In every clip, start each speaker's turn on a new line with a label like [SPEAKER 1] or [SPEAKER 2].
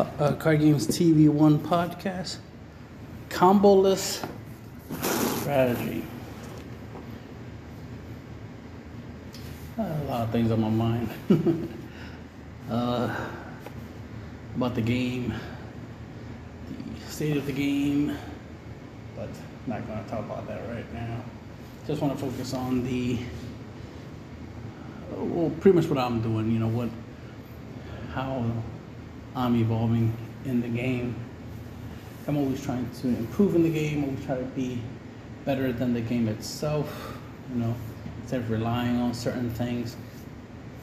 [SPEAKER 1] CardGamesTV1 Podcast, Comboless strategy. A lot of things on my mind about the game, the state of the game, but not going to talk about that right now. Just want to focus on pretty much what I'm doing, how I'm evolving in the game. I'm always trying to improve in the game, always try to be better than the game itself, instead of relying on certain things.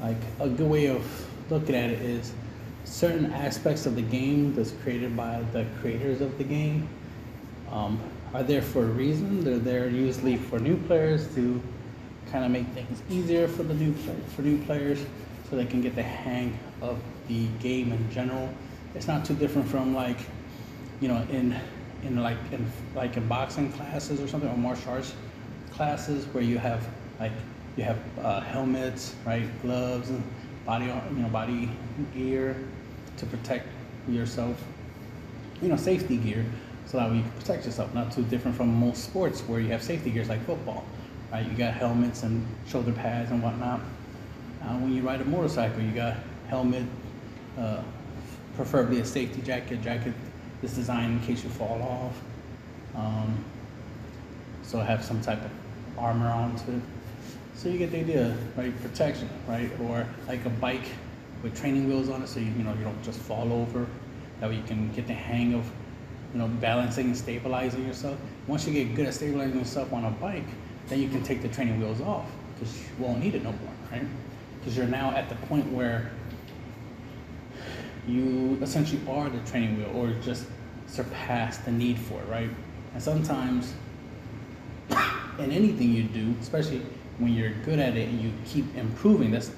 [SPEAKER 1] Like a good way of looking at it is certain aspects of the game that's created by the creators of the game are there for a reason. They're there usually for new players to kind of make things easier for the new players so they can get the hang of the game in general. It's not too different from in boxing classes or something, or martial arts classes where you have helmets, right, gloves and body gear to protect yourself, safety gear so that way you can protect yourself. Not too different from most sports where you have safety gears like football, right? You got helmets and shoulder pads and whatnot. When you ride a motorcycle, you got helmet, preferably a safety jacket. Jacket is designed in case you fall off. So have some type of armor onto it. So you get the idea, right? Protection, right? Or like a bike with training wheels on it, so you don't just fall over. That way you can get the hang of balancing and stabilizing yourself. Once you get good at stabilizing yourself on a bike, then you can take the training wheels off because you won't need it no more, right? Because you're now at the point where you essentially are the training wheel, or just surpass the need for it, right? And sometimes in anything you do, especially when you're good at it and you keep improving, that's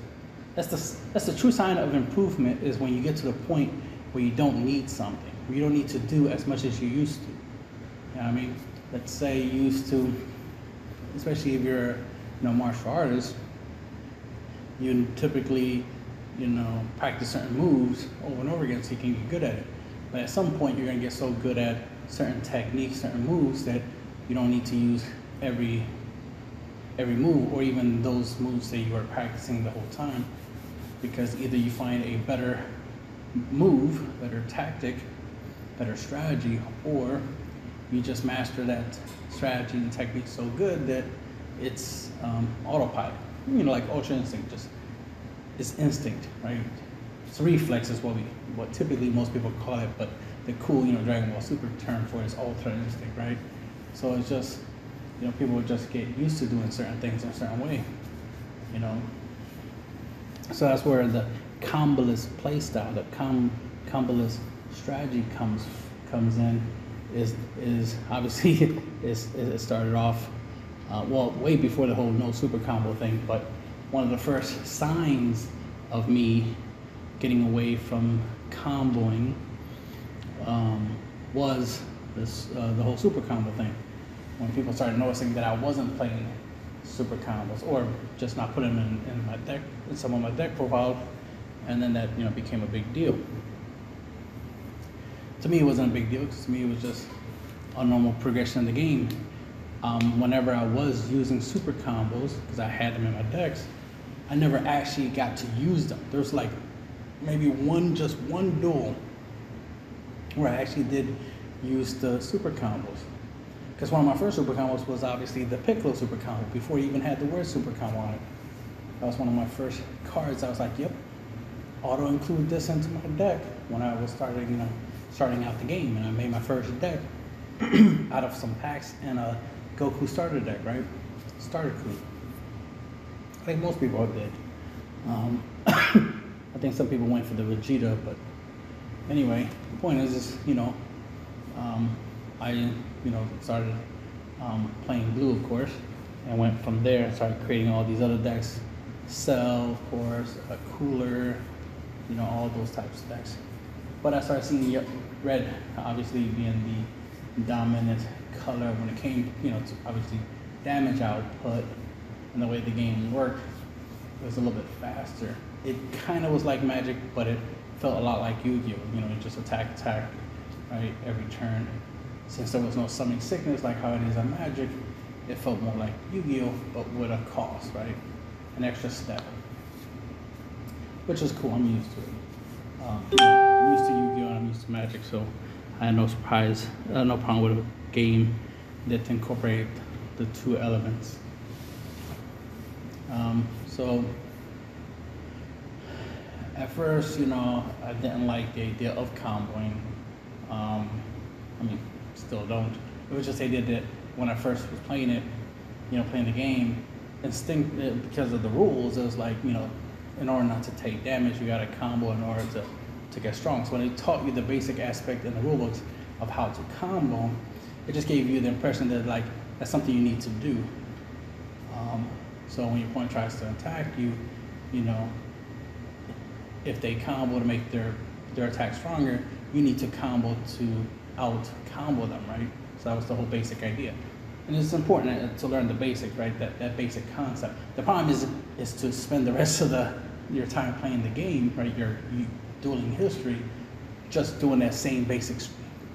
[SPEAKER 1] the true sign of improvement, is when you get to the point where you don't need something, where you don't need to do as much as you used to. You know what I mean? Let's say you used to, especially if you're a martial artist, you typically practice certain moves over and over again so you can get good at it. But at some point you're going to get so good at certain techniques, certain moves, that you don't need to use every move, or even those moves that you were practicing the whole time, because either you find a better move, better tactic, better strategy, or you just master that strategy and technique so good that it's autopilot. Like ultra instinct, just it's instinct, right? It's reflex is what typically most people call it, but the cool Dragon Ball Super term for it is ultra instinct, right? So it's just people would just get used to doing certain things in a certain way, So that's where the Comboless play style, the Comboless strategy comes in. Is obviously it started off way before the whole no super combo thing, but one of the first signs of me getting away from comboing was the whole super combo thing. When people started noticing that I wasn't playing super combos, or just not putting them in my deck, in some of my deck profile, and then that became a big deal. To me, it wasn't a big deal, because to me it was just a normal progression in the game. Whenever I was using super combos, because I had them in my decks, I never actually got to use them. There was maybe just one duel where I actually did use the super combos. Because one of my first super combos was obviously the Piccolo super combo, before you even had the word super combo on it. That was one of my first cards. I was like, yep, auto include this into my deck when I was starting out the game, and I made my first deck out of some packs and a Goku starter deck, right? Starter crew. I think most people did. I think some people went for the Vegeta, but anyway, the point is I started playing blue, of course, and went from there and started creating all these other decks. Cell, of course, a cooler, all those types of decks. But I started seeing red, obviously being the dominant color when it came, to obviously damage output and the way the game worked. It was a little bit faster. It kind of was like Magic, but it felt a lot like Yu-Gi-Oh. You know, you just attack, right, every turn. Since there was no summoning sickness like how it is on Magic, it felt more like Yu-Gi-Oh, but with a cost, right? An extra step, which is cool. I'm used to it. I'm used to Yu-Gi-Oh and I'm used to Magic, so I had no problem with a game that incorporated the two elements. So at first, you know, I didn't like the idea of comboing. I mean, still don't. It was just the idea that when I first was playing it, you know, playing the game, because of the rules, it was like, you know, in order not to take damage, you got to combo in order to get strong. So when they taught you the basic aspect in the rulebooks of how to combo, it just gave you the impression that like that's something you need to do. So when your opponent tries to attack you, you know, if they combo to make their attack stronger, you need to combo to out combo them, right? So that was the whole basic idea. And it's important to learn the basics, right? That basic concept. The problem is to spend the rest of your time playing the game, right? Your dueling history, just doing that same basic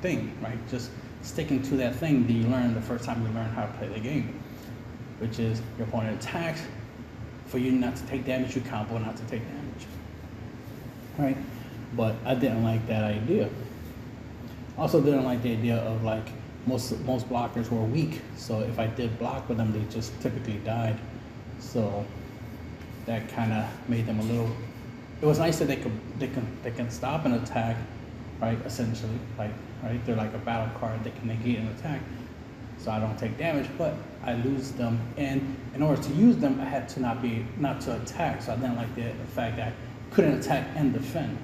[SPEAKER 1] thing, right? Just sticking to that thing that you learned the first time you learned how to play the game, which is your opponent attacks. For you not to take damage, you combo not to take damage, right? But I didn't like that idea. Also didn't like the idea of like most blockers were weak, so if I did block with them, they just typically died. So that kind of made them a little. It was nice that they can stop an attack, right? Essentially, like right, they're like a battle card that can negate an attack, so I don't take damage, but I lose them. And in order to use them, I had to not to attack. So I didn't like the fact that I couldn't attack and defend.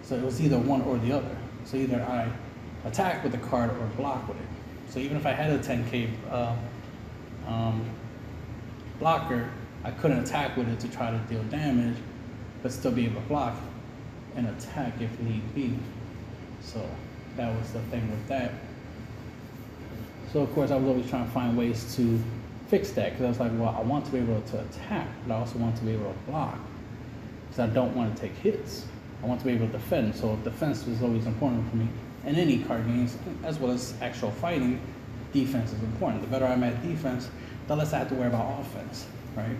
[SPEAKER 1] So it was either one or the other. So either I attack with the card or block with it. So even if I had a 10k blocker, I couldn't attack with it to try to deal damage, but still be able to block and attack if need be. So that was the thing with that. So of course I was always trying to find ways to fix that, because I was like, well, I want to be able to attack, but I also want to be able to block, because I don't want to take hits. I want to be able to defend, so defense was always important for me. In any card games, as well as actual fighting, defense is important. The better I'm at defense, the less I have to worry about offense, right?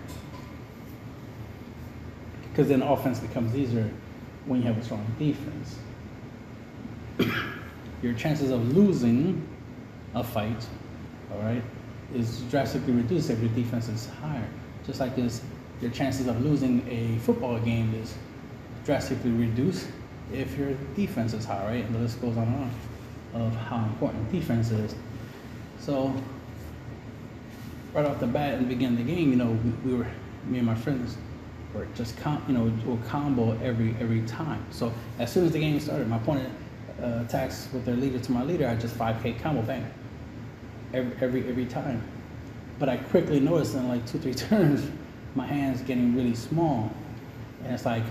[SPEAKER 1] Because then offense becomes easier when you have a strong defense. Your chances of losing a fight, all right, is drastically reduced if your defense is higher. Just like your chances of losing a football game is drastically reduced if your defense is high, right? And the list goes on and on of how important defense is. So right off the bat in the beginning of the game, you know, me and my friends were just we'll combo every time. So as soon as the game started, my opponent attacks with their leader to my leader, I just 5k combo, bang, every time. But I quickly noticed in like 2-3 turns, my hand's getting really small, and it's like,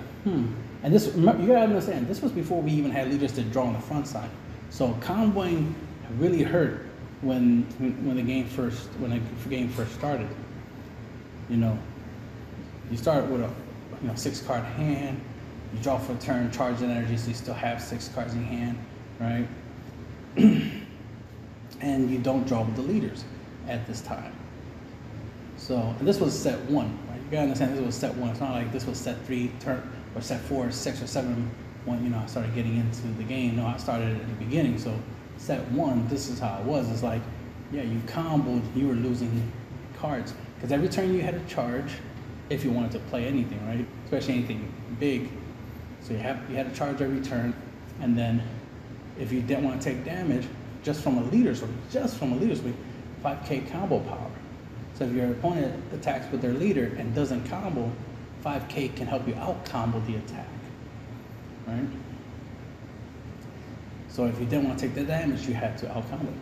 [SPEAKER 1] And this, you gotta understand, this was before we even had leaders that draw on the front side. So comboing really hurt when the game first started. You know, you start with a 6-card hand, you draw for a turn, charge in energy, so you still have 6 cards in hand, right? And you don't draw with the leaders at this time. So, and this was set 1, right? You gotta understand this was set 1. It's not like this was set 3 or set 4, 6, or 7 when I started getting into the game. No, I started at the beginning. So set 1, this is how it was. It's like, yeah, you comboed, you were losing cards because every turn you had to charge if you wanted to play anything, right? Especially anything big. So you had to charge every turn, and then if you didn't want to take damage, just from a leader's week, 5k combo power. So if your opponent attacks with their leader and doesn't combo, 5k can help you out combo the attack, right? So if you didn't want to take the damage, you had to out combo.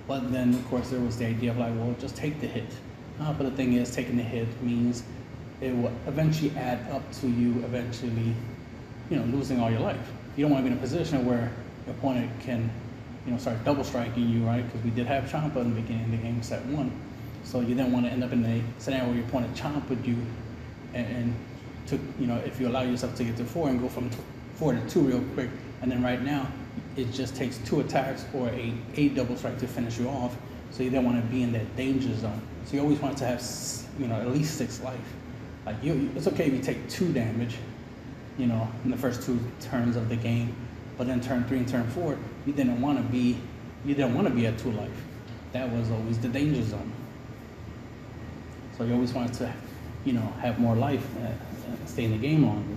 [SPEAKER 1] But then of course there was the idea of like, well, just take the hit. But the thing is, taking the hit means it will eventually add up to you eventually, losing all your life. You don't want to be in a position where your opponent can, start double striking you, right? Because we did have Champa in the beginning of the game, set 1. So you didn't want to end up in a scenario where your opponent chomped you and took, if you allow yourself to get to 4 and go from 4 to 2 real quick, and then right now it just takes 2 attacks or a double strike to finish you off. So you don't want to be in that danger zone. So you always want to have, you know, at least 6 life. Like it's okay if you take 2 damage, you know, in the first 2 turns of the game, but then turn 3 and turn 4, you didn't want to be at 2 life. That was always the danger zone. So you always wanted to, you know, have more life, stay in the game longer.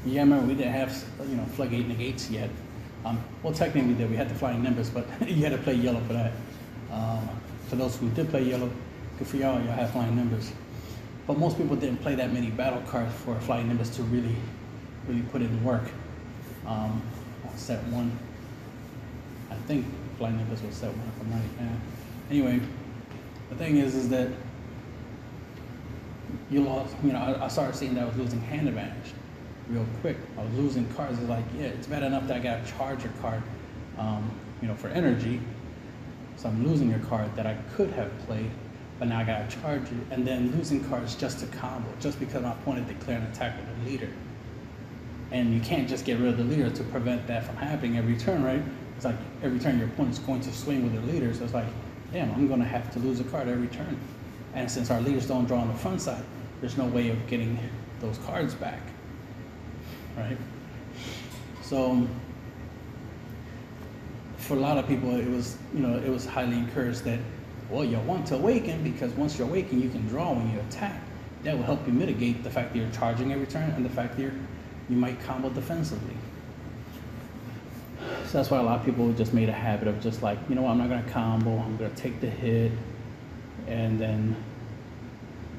[SPEAKER 1] Yeah, I remember we didn't have, you know, floodgate negates yet. Well, technically we did. We had the flying nimbus, but you had to play yellow for that. For those who did play yellow, good for y'all. Y'all have flying nimbus. But most people didn't play that many battle cards for flying nimbus to really put it in work. On set 1, I think flying nimbus was set 1 if I'm right. Yeah. Anyway, the thing is that you lost. You know, I started seeing that I was losing hand advantage real quick. I was losing cards. It's like, yeah, it's bad enough that I got a charger card, you know, for energy. So I'm losing a card that I could have played, but now I got to charge it, and then losing cards just to combo, just because my opponent declared an attack with the leader. And you can't just get rid of the leader to prevent that from happening every turn, right? It's like every turn your opponent's going to swing with their leader, so it's like, damn, I'm going to have to lose a card every turn. And since our leaders don't draw on the front side, there's no way of getting those cards back, right? So for a lot of people, it was, you know, it was highly encouraged that, well, you want to awaken, because once you awaken, you can draw when you attack. That will help you mitigate the fact that you're charging every turn and the fact that you might combo defensively. So that's why a lot of people just made a habit of just like, you know what, I'm not going to combo, I'm going to take the hit, and then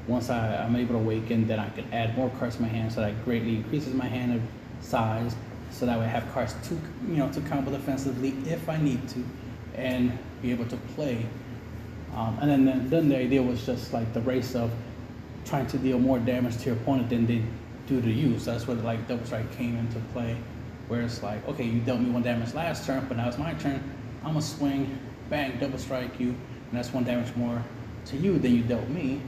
[SPEAKER 1] once I'm able to awaken, then I can add more cards to my hand, so that greatly increases my hand size, so that way I have cards to, you know, to combo defensively if I need to, and be able to play. And then the idea was just like the race of trying to deal more damage to your opponent than they do to you. So that's where like double strike came into play, where it's like, okay, you dealt me 1 damage last turn, but now it's my turn. I'm gonna swing, bang, double strike you, and that's 1 damage more to you than you dealt me.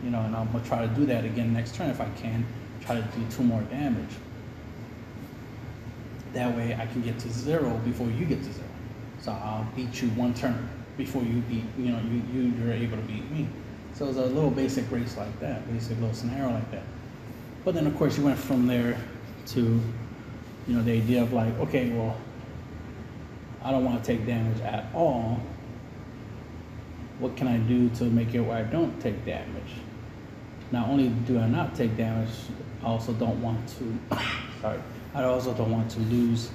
[SPEAKER 1] You know, and I'm gonna try to do that again next turn if I can. Try to do 2 more damage. That way I can get to 0 before you get to 0. So I'll beat you 1 turn before you beat, you know, you're able to beat me. So it's a little basic race like that, basic little scenario like that. But then of course you went from there to, you know, the idea of like, okay, well, I don't want to take damage at all. What can I do to make it where I don't take damage? Not only do I not take damage, I also don't want to, I also don't want to lose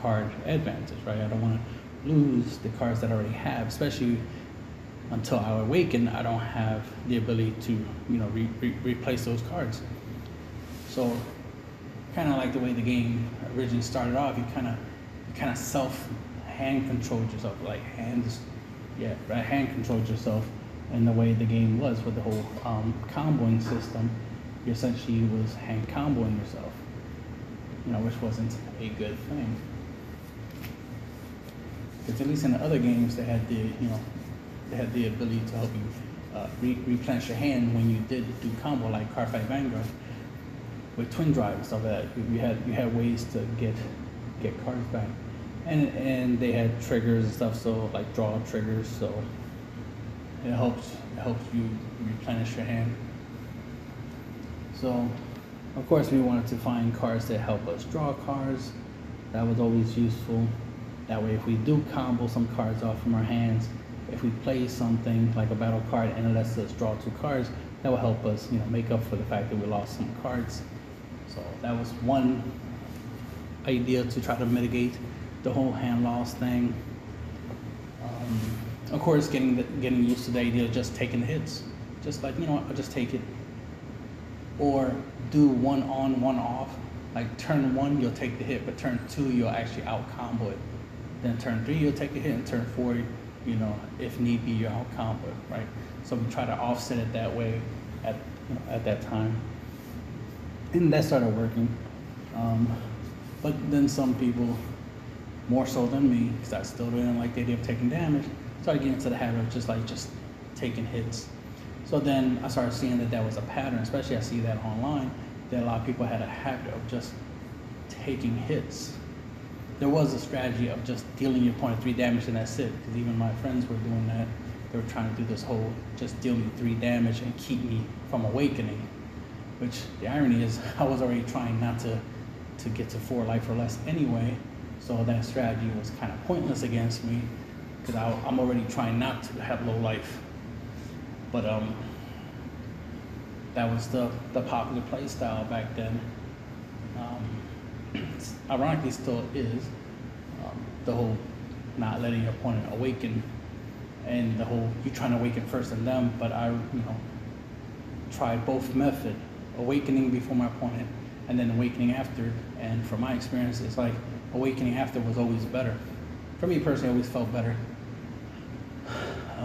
[SPEAKER 1] card advantage, right? I don't want to lose the cards that I already have, especially until I awaken. I don't have the ability to, you know, replace those cards. So kind of like the way the game originally started off, you kind of self hand controlled yourself, like hand controlled yourself. And the way the game was with the whole comboing system, you essentially was hand comboing yourself, you know, which wasn't a good thing. Because at least in the other games, they had the ability to help you replenish your hand when you did do combo, like Cardfight Vanguard with Twin Drive and stuff like that. You had ways to get cards back, and they had triggers and stuff. So like draw triggers, so it helps you replenish your hand. So of course we wanted to find cards that help us draw cards. That was always useful. That way if we do combo some cards off from our hands, if we play something like a battle card and it lets us draw 2 cards, that will help us, you know, make up for the fact that we lost some cards. So that was one idea to try to mitigate the whole hand loss thing. Of course, getting used to the idea of just taking the hits. Just like, you know what, I'll just take it. Or do 1 on, 1 off. Like turn 1, you'll take the hit, but turn 2, you'll actually out combo it. Then turn 3, you'll take the hit, and turn 4, you know, if need be, you'll out combo it, right? So we try to offset it that way at that time. And that started working. But then some people, more so than me, because I still didn't like the idea of taking damage, started getting into the habit of just taking hits. So then I started seeing that that was a pattern, especially I see that online, that a lot of people had a habit of just taking hits. There was a strategy of just dealing your opponent 3 damage and that's it, because even my friends were doing that. They were trying to do this whole just deal me 3 damage and keep me from awakening, which the irony is I was already trying not to get to 4 life or less anyway, so that strategy was kind of pointless against me, because I'm already trying not to have low life. But that was the popular play style back then. Ironically still is, the whole not letting your opponent awaken, and the whole you trying to awaken first and them. But I tried both method, awakening before my opponent and then awakening after, and from my experience it's like awakening after was always better. For me personally, I always felt better,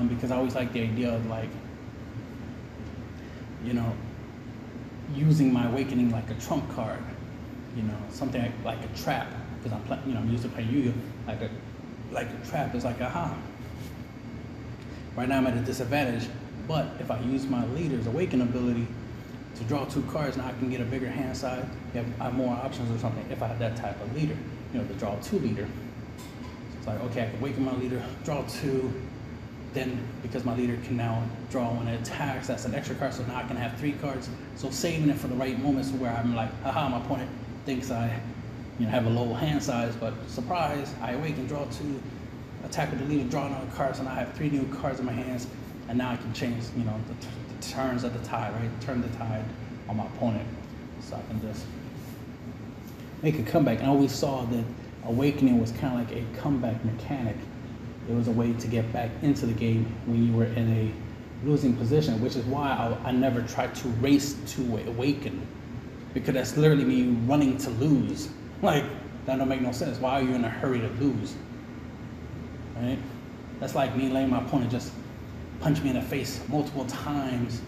[SPEAKER 1] because I always liked the idea of like, using my awakening like a trump card, something like a trap, because I'm used to playing Yu-Gi-Oh! Like a trap. It's like, aha, right now I'm at a disadvantage, but if I use my leader's awaken ability to draw 2 cards, now I can get a bigger hand size, I have more options or something if I have that type of leader, the draw 2 leader. So it's like, okay, I can awaken my leader, draw 2, then because my leader can now draw when it attacks, that's an extra card, so now I can have 3 cards. So saving it for the right moments where I'm like, haha, my opponent thinks I have a low hand size, but surprise, I awaken, draw 2, attack with the leader, draw another card, so now I have 3 new cards in my hands, and now I can change, the turns of the tide, right? Turn the tide on my opponent, so I can just make a comeback. And I always saw that awakening was kind of like a comeback mechanic. It was a way to get back into the game when you were in a losing position, which is why I never tried to race to awaken, because that's literally me running to lose. Like, that don't make no sense. Why are you in a hurry to lose? Right? That's like me letting my opponent just punch me in the face multiple times,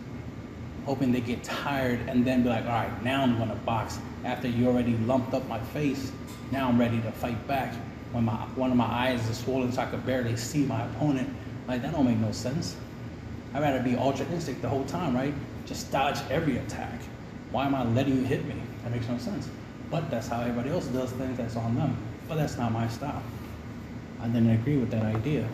[SPEAKER 1] hoping they get tired, and then be like, all right, now I'm gonna box. After you already lumped up my face, now I'm ready to fight back. When one of my eyes is swollen so I could barely see my opponent. Like, that don't make no sense. I'd rather be Ultra Instinct the whole time, right? Just dodge every attack. Why am I letting you hit me? That makes no sense. But that's how everybody else does things, that's on them. But that's not my style. I didn't agree with that idea.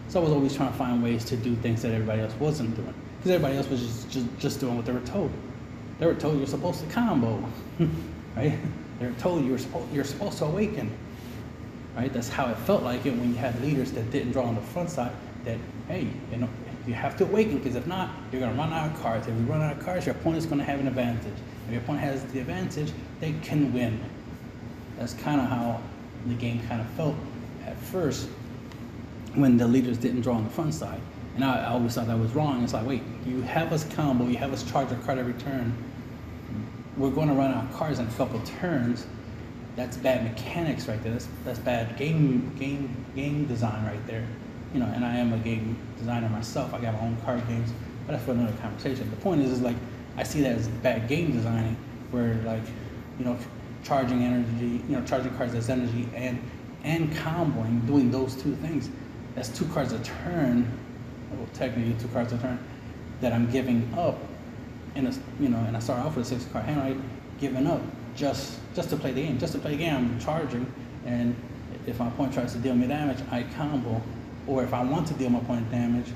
[SPEAKER 1] So I was always trying to find ways to do things that everybody else wasn't doing. Because everybody else was just doing what they were told. They were told you're supposed to combo, right? They were told you're supposed to awaken, right? That's how it felt like it when you had leaders that didn't draw on the front side, that, hey, you have to awaken, because if not, you're gonna run out of cards. If you run out of cards, your opponent's gonna have an advantage. If your opponent has the advantage, they can win. That's kind of how the game kind of felt at first when the leaders didn't draw on the front side. And I always thought that was wrong. It's like, wait, you have us combo, you have us charge a card every turn. We're gonna run out of cards in a couple of turns. That's bad mechanics right there. That's bad game design right there. And I am a game designer myself. I got my own card games, but that's for another conversation. The point is like, I see that as bad game designing, where like, charging energy, charging cards as energy and comboing, doing those 2 things. That's 2 cards a turn, well, technically 2 cards a turn, that I'm giving up and I start off with a 6-card hand, right? Giving up just to play the game. Just to play the game, I'm charging, and if my opponent tries to deal me damage, I combo. Or if I want to deal my opponent damage,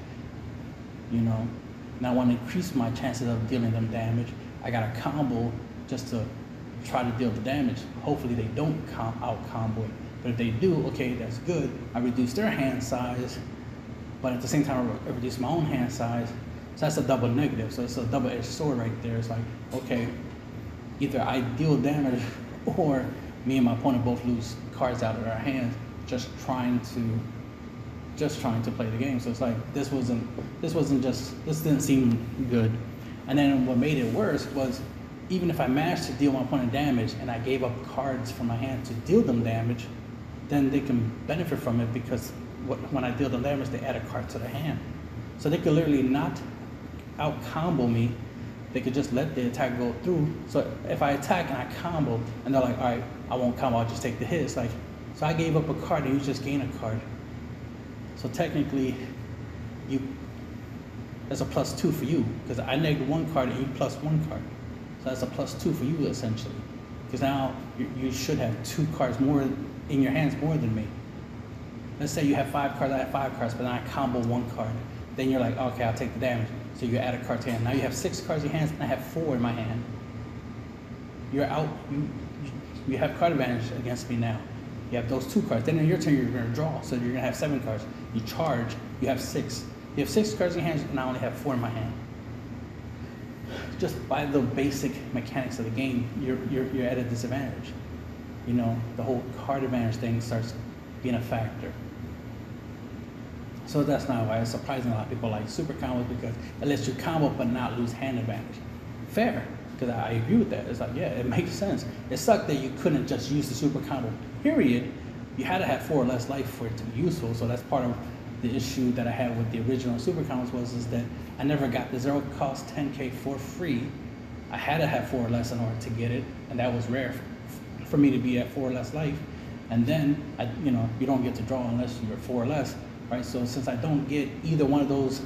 [SPEAKER 1] and I want to increase my chances of dealing them damage, I got a combo just to try to deal the damage. Hopefully they don't out combo it. But if they do, okay, that's good. I reduce their hand size, but at the same time I reduce my own hand size. So that's a double negative. So it's a double-edged sword right there. It's like, okay, either I deal damage or me and my opponent both lose cards out of our hands just trying to play the game. So it's like, this didn't seem good. And then what made it worse was, even if I managed to deal my opponent damage and I gave up cards from my hand to deal them damage, then they can benefit from it, because when I deal them damage, they add a card to the hand. So they could literally not out combo me. They could just let the attack go through. So if I attack and I combo, and they're like, all right, I won't combo, I'll just take the hit. It's like, so I gave up a card and you just gain a card. So technically, that's a +2 for you, because I negative 1 card and you +1 card. So that's a +2 for you essentially, because now you should have 2 cards more in your hands more than me. Let's say you have 5 cards, I have 5 cards, but then I combo 1 card. Then you're like, okay, I'll take the damage. So you add a card to your hand. Now you have 6 cards in your hands, and I have 4 in my hand. You're out. You have card advantage against me now. You have those 2 cards. Then in your turn, you're going to draw. So you're going to have 7 cards. You charge. You have 6. You have 6 cards in your hands, and I only have 4 in my hand. Just by the basic mechanics of the game, you're at a disadvantage. You know, the whole card advantage thing starts being a factor. So that's not why it's surprising a lot of people like super combos, because it lets you combo but not lose hand advantage. Fair, because I agree with that. It's like, yeah, it makes sense. It sucked that you couldn't just use the super combo, period. You had to have 4 or less life for it to be useful. So that's part of the issue that I had with the original super combos is that I never got the 0 cost 10K for free. I had to have 4 or less in order to get it, and that was rare for me to be at 4 or less life. And then, you don't get to draw unless you're 4 or less. Right, so since I don't get either one of those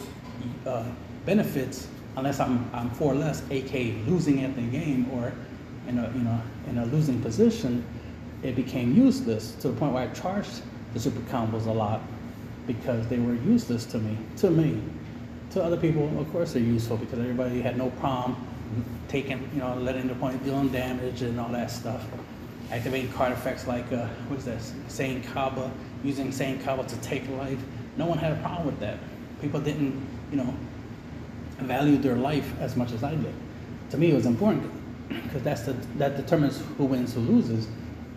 [SPEAKER 1] benefits unless I'm 4 or less, aka losing at the game or in a losing position, it became useless to the point where I charged the super combos a lot because they were useless to me. To other people, of course, they're useful because everybody had no problem taking, letting the opponent deal them damage and all that stuff. Activating card effects like, what is that, Sane Kaba, using Sane Kaba to take life. No one had a problem with that. People didn't, value their life as much as I did. To me, it was important because that determines who wins, who loses,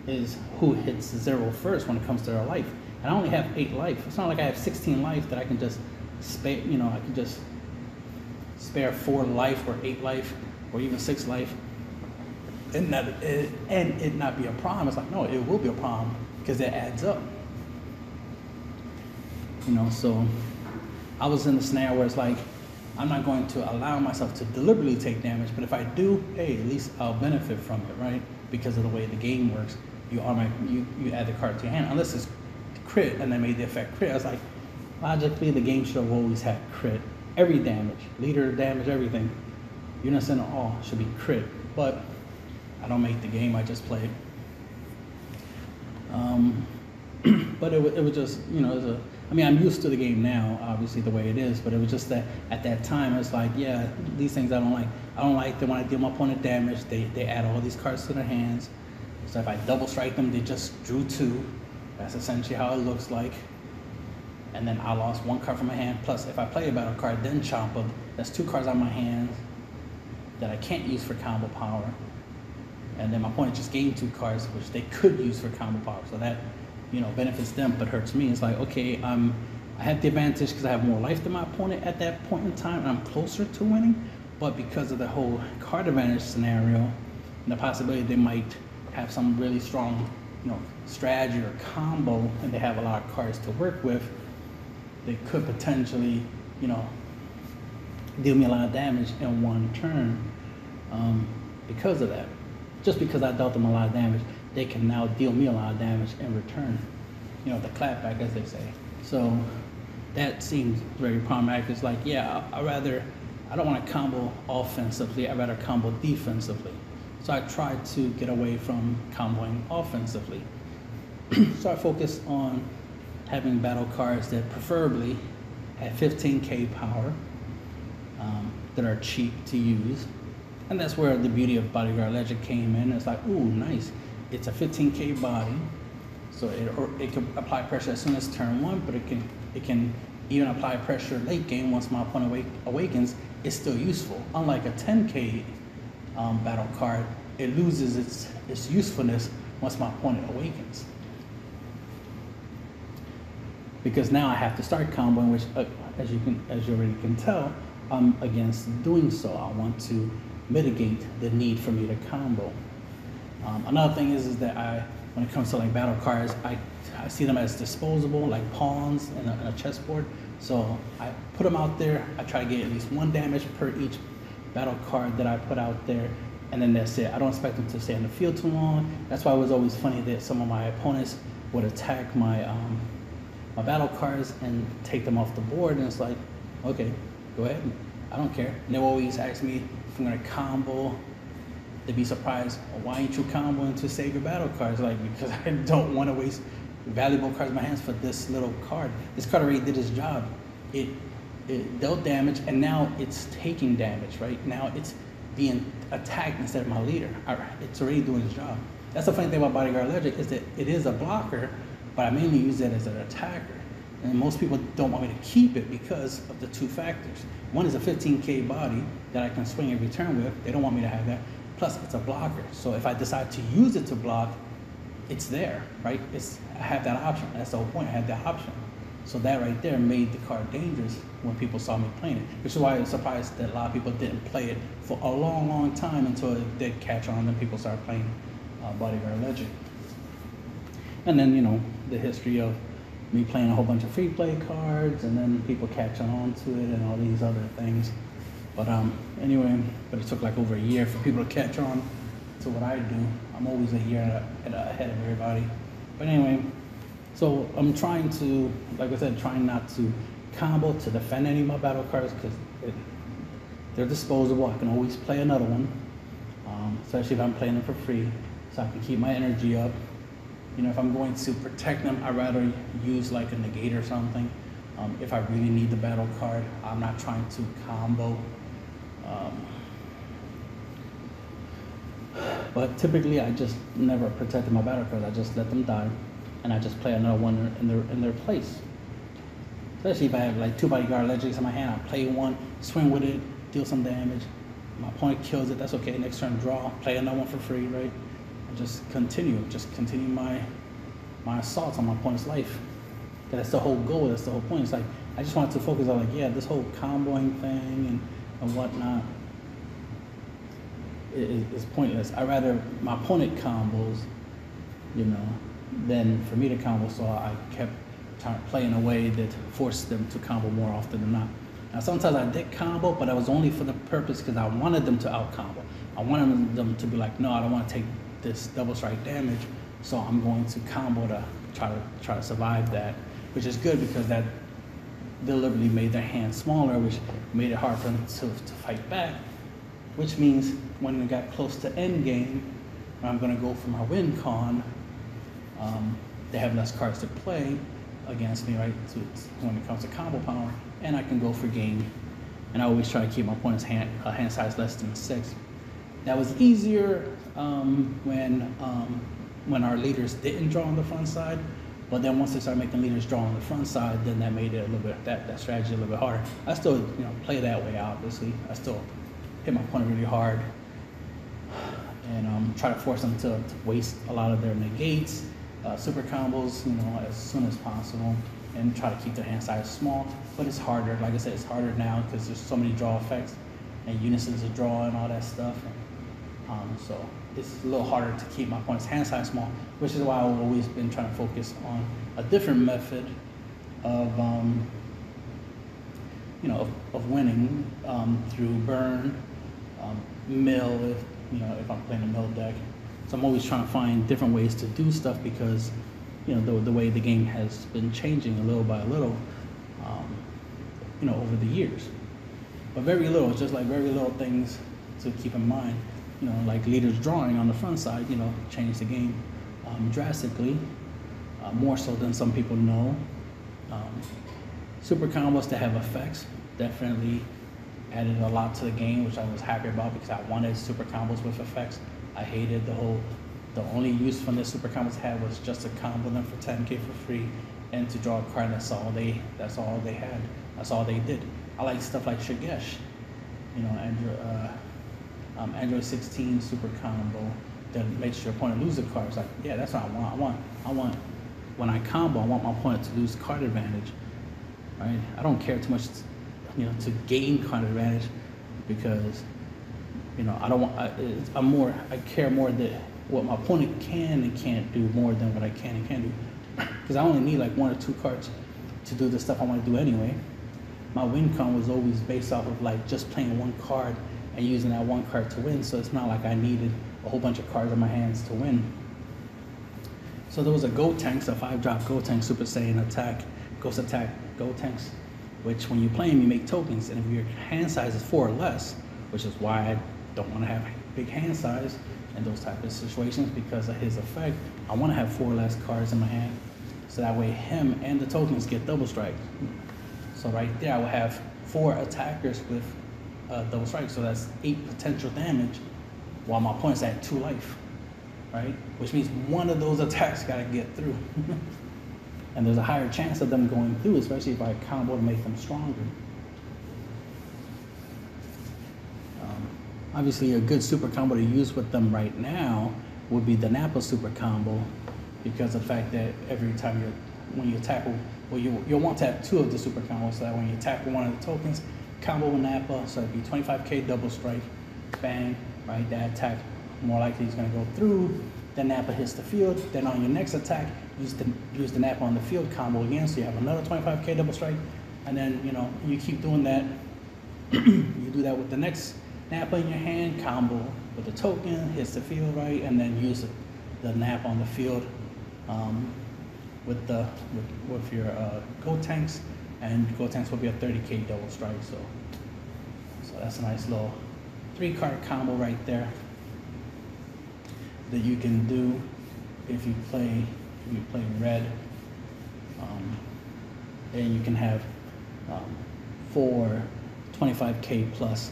[SPEAKER 1] is who hits 0 first when it comes to their life. And I only have 8 life. It's not like I have 16 life that I can just spare, I can just spare 4 life or 8 life or even 6 life. And it not be a problem. It's like, no, it will be a problem because it adds up. So I was in the scenario where it's like, I'm not going to allow myself to deliberately take damage, but if I do, hey, at least I'll benefit from it, right? Because of the way the game works. You add the card to your hand, unless it's crit and they made the effect crit. I was like, logically, the game should have always had crit. Every damage, leader damage, everything, unison or all should be crit. But I don't make the game, I just play it. But it was just, I'm used to the game now, obviously the way it is, but it was just that at that time, it's like, yeah, these things I don't like. I don't like that when I deal my opponent damage, they add all these cards to their hands. So if I double strike them, they just drew 2. That's essentially how it looks like. And then I lost 1 card from my hand. Plus, if I play a battle card, then chomp them, that's 2 cards on my hands that I can't use for combo power. And then my opponent just gained 2 cards, which they could use for combo power. So that, benefits them, but hurts me. It's like, okay, I have the advantage because I have more life than my opponent at that point in time, and I'm closer to winning. But because of the whole card advantage scenario, and the possibility they might have some really strong, strategy or combo, and they have a lot of cards to work with, they could potentially, deal me a lot of damage in 1 turn because of that. Just because I dealt them a lot of damage, they can now deal me a lot of damage in return. The clapback, as they say. So that seems very problematic. It's like, yeah, I don't want to combo offensively. I'd rather combo defensively. So I try to get away from comboing offensively. So I focus on having battle cards that preferably have 15K power, that are cheap to use. And that's where the beauty of Bodyguard Legend came in. It's like, ooh, nice. It's a 15K body, so it can apply pressure as soon as turn 1, but it can even apply pressure late game once my opponent awakens. It's still useful. Unlike a 10K battle card, it loses its usefulness once my opponent awakens. Because now I have to start comboing, which, as you already can tell, I'm against doing so. I want to mitigate the need for me to combo. Another thing is that when it comes to like battle cards, I see them as disposable, like pawns in a chessboard. So I put them out there. I try to get at least 1 damage per each battle card that I put out there, and then that's it. I don't expect them to stay in the field too long. That's why it was always funny that some of my opponents would attack my battle cards and take them off the board, and it's like, okay, go ahead. I don't care. And they always ask me if I'm gonna combo. They'd be surprised, well, why ain't you comboing to save your battle cards? Like, because I don't want to waste valuable cards in my hands for this little card. This card already did its job. It dealt damage, and now it's taking damage, right? Now it's being attacked instead of my leader. It's already doing its job. That's the funny thing about Bodyguard Logic, is that it is a blocker, but I mainly use it as an attacker. And most people don't want me to keep it because of the two factors. One is a 15K body that I can swing every turn with. They don't want me to have that. Plus, it's a blocker. So if I decide to use it to block, it's there, right? I have that option. That's the whole point. I had that option. So that right there made the card dangerous when people saw me playing it, which is why I was surprised that a lot of people didn't play it for a long, long time until it did catch on and people started playing Bodyguard Legend. And then, you know, the history of me playing a whole bunch of free play cards and then people catching on to it and all these other things. But anyway, but it took like over a year for people to catch on to what I do. I'm always a year ahead of everybody. But anyway, so I'm trying to, like I said, trying not to combo to defend any of my battle cards because they're disposable. I can always play another one, especially if I'm playing them for free, so I can keep my energy up. You know, if I'm going to protect them, I'd rather use like a negate or something. If I really need the battle card, I'm not trying to combo. But typically, I just never protected my battle cards. I just let them die, and I just play another one in their place. Especially if I have like 2 Bodyguard Legends in my hand, I play one, swing with it, deal some damage. My opponent kills it. That's okay. Next turn, draw. Play another one for free, right? And just continue my assault on my opponent's life. That's the whole goal. That's the whole point. It's like I just wanted to focus on like, yeah, this whole comboing thing and whatnot is pointless. I'd rather my opponent combos, you know, than for me to combo. So I kept trying to play in a way that forced them to combo more often than not. Now sometimes I did combo, but that was only for the purpose because I wanted them to out combo. I wanted them to be like, no, I don't want to take this double strike damage, so I'm going to combo to try to survive that, which is good because that deliberately made their hand smaller, which made it hard for them to fight back, which means when we got close to end game, I'm going to go for my win con, they have less cards to play against me, right, when it comes to combo power, and I can go for game. And I always try to keep my opponent's hand size less than 6. That was easier when our leaders didn't draw on the front side, but then once they started making leaders draw on the front side, then that made it a little bit, that strategy a little bit harder. I still, you know, play that way, obviously. I still hit my opponent really hard and try to force them to waste a lot of their negates, super combos, you know, as soon as possible, and try to keep their hand size small. But it's harder. Like I said, it's harder now because there's so many draw effects and unisons of draw and all that stuff. So it's a little harder to keep my opponent's hand size small, which is why I've always been trying to focus on a different method of, you know, of winning through burn, mill, if I'm playing a mill deck. So I'm always trying to find different ways to do stuff because, you know, the way the game has been changing a little by little, you know, over the years. But very little, just like very little things to keep in mind. You know, like leaders drawing on the front side, you know, changed the game drastically, more so than some people know. Super combos that have effects definitely added a lot to the game, which I was happy about because I wanted super combos with effects. I hated the only use from the super combos had was just to combo them for 10K for free and to draw a card. That's all they had. That's all they did. I like stuff like Shagesh, you know, Android 16 super combo that makes your opponent lose the card. It's like, yeah, that's what I want. I want when I combo, I want my opponent to lose card advantage, right? I don't care too much, you know, to gain card advantage because, you know, I don't want. I care more that what my opponent can and can't do more than what I can and can't do, because I only need like 1 or 2 cards to do the stuff I want to do anyway. My win con was always based off of like just playing 1 card and using that 1 card to win, so it's not like I needed a whole bunch of cards in my hands to win. So there was a Gotenks, a 5-drop Gotenks Super Saiyan attack, Ghost attack Gotenks which when you play him, you make tokens, and if your hand size is 4 or less, which is why I don't want to have big hand size in those type of situations, because of his effect, I want to have 4 or less cards in my hand, so that way him and the tokens get double strike. So right there, I will have 4 attackers with double strike, so that's 8 potential damage, while my opponent's at 2 life, right? Which means one of those attacks got to get through. And there's a higher chance of them going through, especially if I combo to make them stronger. Obviously, a good super combo to use with them right now would be the Napa super combo, because of the fact that every time when you attack, well, you'll want to have 2 of the super combos, so that when you attack one of the tokens, combo with Napa, so it'd be 25k double strike, bang, right? That attack more likely is going to go through. Then Napa hits the field. Then on your next attack, use the Napa on the field combo again, so you have another 25k double strike. And then you keep doing that. You do that with the next Napa in your hand, combo with the token, hits the field, right? And then use the Napa on the field with your Go Tanks, and Go Tanks will be a 30k double strike. So that's a nice little 3-card combo right there that you can do if you play red. And you can have 4 25k plus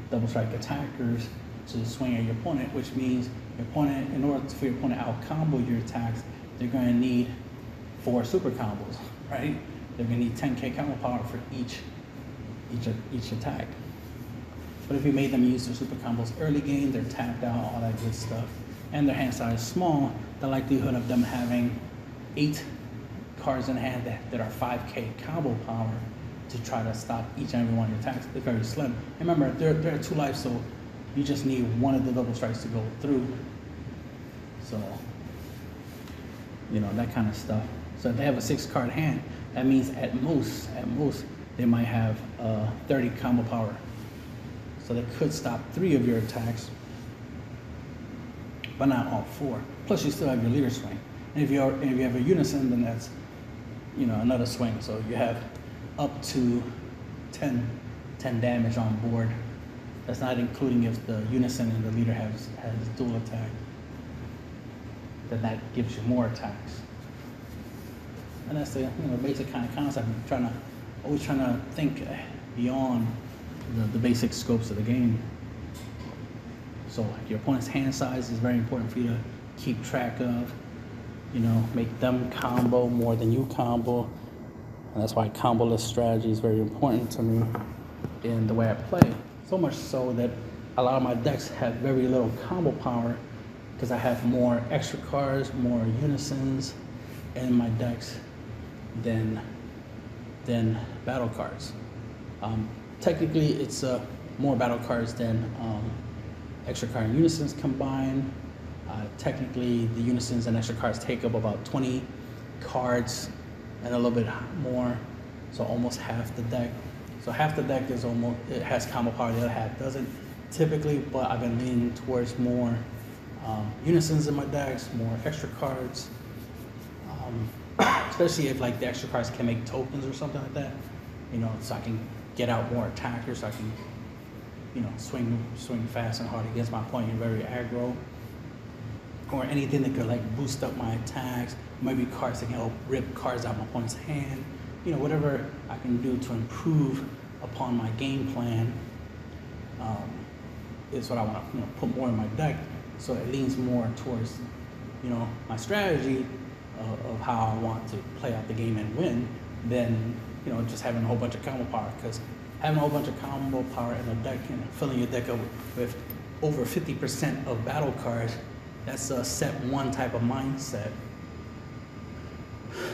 [SPEAKER 1] double strike attackers to swing at your opponent, which means your opponent, in order for your opponent to out combo your attacks, they're going to need 4 super combos, right? They're going to need 10k combo power for each attack. But if you made them use their super combos early game, they're tapped out, all that good stuff, and their hand size is small, the likelihood of them having 8 cards in hand that are 5k combo power to try to stop each and every one of your attacks is very slim. And remember, they're at 2 life, so you just need one of the double strikes to go through. So, that kind of stuff. So if they have a 6-card hand, that means at most, they might have 30 combo power. So they could stop 3 of your attacks, but not all 4. Plus you still have your leader swing. And if you have a unison, then that's another swing. So you have up to 10 damage on board. That's not including if the unison and the leader has dual attack. Then that gives you more attacks. And that's the basic kind of concept. Always trying to think beyond the basic scopes of the game. So your opponent's hand size is very important for you to keep track of. Make them combo more than you combo. And that's why comboless strategy is very important to me in the way I play. So much so that a lot of my decks have very little combo power, because I have more extra cards, more unisons in my decks than battle cards. Technically, it's more battle cards than extra card and unisons combined. Technically, the unisons and extra cards take up about 20 cards and a little bit more, so almost half the deck. So half the deck it has combo power, the other half doesn't typically, but I've been leaning towards more unisons in my decks, more extra cards, especially if the extra cards can make tokens or something like that, so I can get out more attackers, so I can swing fast and hard against my opponent, very aggro, or anything that could boost up my attacks, maybe cards that can help rip cards out my opponent's hand, whatever I can do to improve upon my game plan is what I want to put more in my deck, so it leans more towards my strategy of how I want to play out the game and win than just having a whole bunch of combo power, because having a whole bunch of combo power in a deck and filling your deck up with over 50% of battle cards, that's a set 1 type of mindset.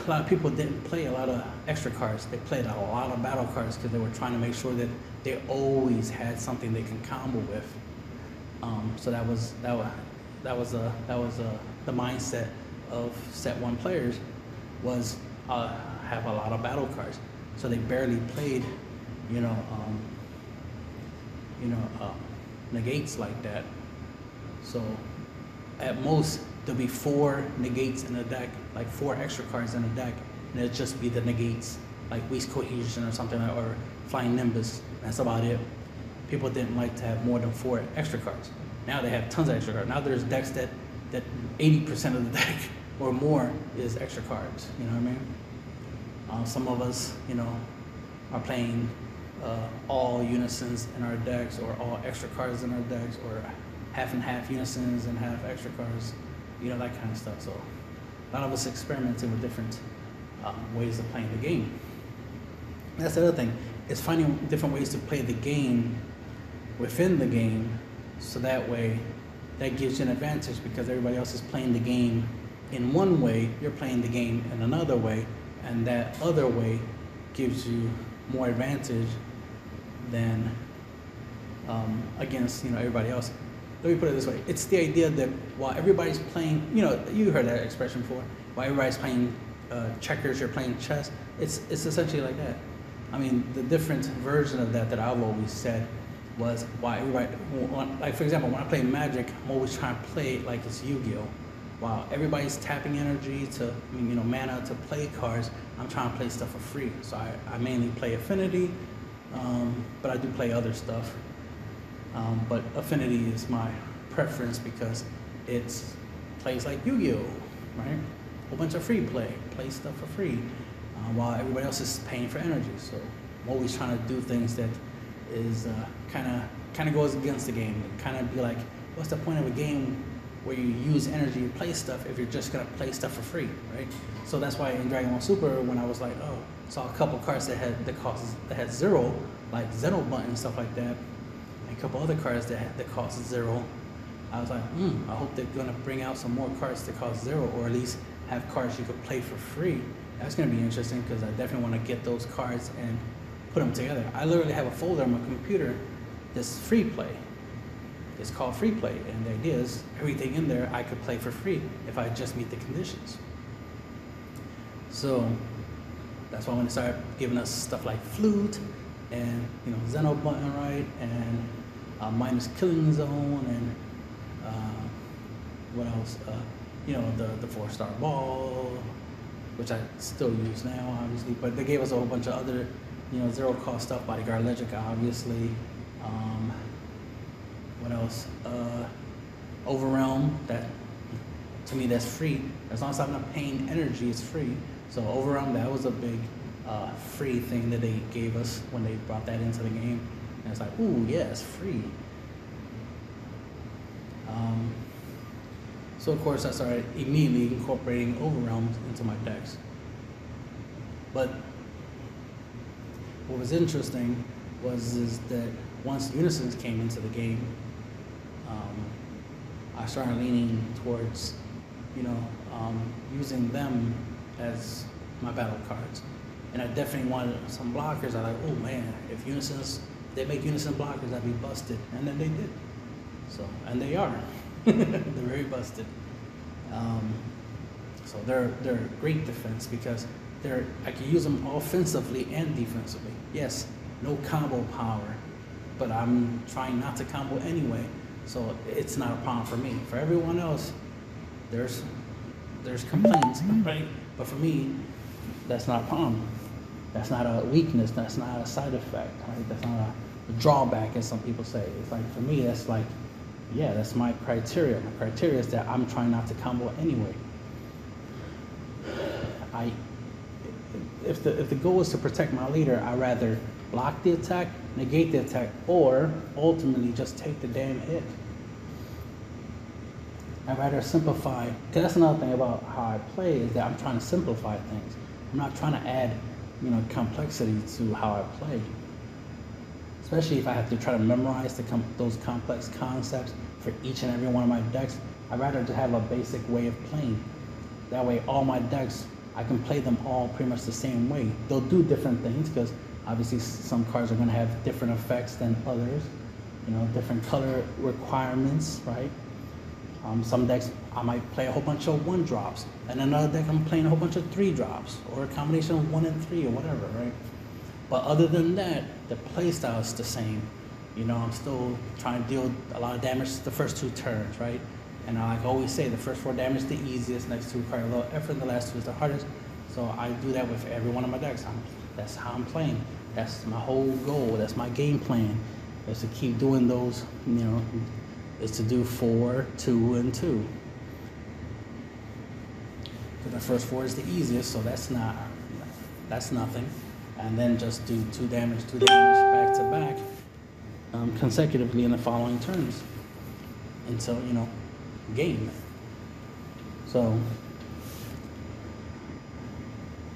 [SPEAKER 1] A lot of people didn't play a lot of extra cards. They played a lot of battle cards because they were trying to make sure that they always had something they can combo with. So that was the mindset of set 1 players, was have a lot of battle cards. So they barely played negates like that. So at most there'll be 4 negates in a deck, 4 extra cards in a deck, and it'll just be the negates, like Weast Cohesion or something, or Flying Nimbus. That's about it. People didn't like to have more than 4 extra cards. Now they have tons of extra cards. Now there's decks that 80% of the deck or more is extra cards. You know what I mean? Some of us, you know, are playing all unisons in our decks, or all extra cards in our decks, or half and half unisons and half extra cards. You know, that kind of stuff. So a lot of us experimenting with different ways of playing the game. That's the other thing. It's finding different ways to play the game within the game, so that way that gives you an advantage, because everybody else is playing the game in one way, you're playing the game in another way, and that other way gives you more advantage than against, you know, everybody else. Let me put it this way. It's the idea that while everybody's playing, you know, you heard that expression before, while everybody's playing checkers, you're playing chess. It's essentially like that. I mean, the different version of that I've always said was why everybody, like for example, when I play Magic, I'm always trying to play it like it's Yu-Gi-Oh! While everybody's tapping energy to, you know, mana to play cards, I'm trying to play stuff for free. So I mainly play Affinity, but I do play other stuff. But Affinity is my preference because it plays like Yu-Gi-Oh! Right? Whole bunch of free play stuff for free, while everybody else is paying for energy. So I'm always trying to do things that is kind of goes against the game. Kind of be like, what's the point of a game where you use energy to play stuff if you're just gonna play stuff for free, right? So that's why in Dragon Ball Super, when I was like, oh, saw a couple cards that had 0, like Xenobut and stuff like that, and a couple other cards that cost 0. I was like, I hope they're gonna bring out some more cards that cost 0, or at least have cards you could play for free. That's gonna be interesting, because I definitely want to get those cards and put them together. I literally have a folder on my computer that's free play. It's called free play, and the idea is everything in there I could play for free if I just meet the conditions. So that's why when they started giving us stuff like Flute and, you know, Xenobut, right, and minus Killing Zone, and what else? You know, the 4-star ball, which I still use now, obviously. But they gave us a whole bunch of other, you know, 0-cost stuff. Bodyguard Legic, obviously. What else? Overrealm, that to me that's free. As long as I'm not paying energy, it's free. So Overrealm, that was a big free thing that they gave us when they brought that into the game. And it's like, ooh, yeah, it's free. So of course I started immediately incorporating Overrealms into my decks. But what was interesting is that once Unisons came into the game, I started leaning towards, you know, using them as my battle cards. And I definitely wanted some blockers. I like, oh man, if Unisons, they make Unison blockers, I'd be busted. And then they did. So, and they are. They're very busted. So they're great defense, because I can use them offensively and defensively. Yes, no combo power, but I'm trying not to combo anyway, so it's not a problem for me. For everyone else, there's complaints, right? But for me, that's not a problem. That's not a weakness. That's not a side effect, right? That's not a drawback, as some people say. It's like, for me, that's like, yeah, that's my criteria. My criteria is that I'm trying not to combo anyway. If the goal is to protect my leader, I'd rather block the attack, negate the attack, or ultimately just take the damn hit. I'd rather simplify, because that's another thing about how I play, is that I'm trying to simplify things. I'm not trying to add, you know, complexity to how I play. Especially if I have to try to memorize those complex concepts for each and every one of my decks. I'd rather just have a basic way of playing. That way, all my decks, I can play them all pretty much the same way. They'll do different things, because obviously some cards are going to have different effects than others. You know, different color requirements, right? Some decks, I might play a whole bunch of 1-drops, and another deck I'm playing a whole bunch of 3-drops, or a combination of 1 and 3, or whatever, right? But other than that, the playstyle is the same. You know, I'm still trying to deal a lot of damage the first 2 turns, right? And I always say, the first 4 damage is the easiest, next 2 require a little effort, the last 2 is the hardest. So I do that with every one of my decks. I'm That's how I'm playing. That's my whole goal. That's my game plan. Is to keep doing those, is to do 4, 2, and 2. The first 4 is the easiest, so that's nothing. And then just do 2 damage back to back, consecutively in the following turns until game. So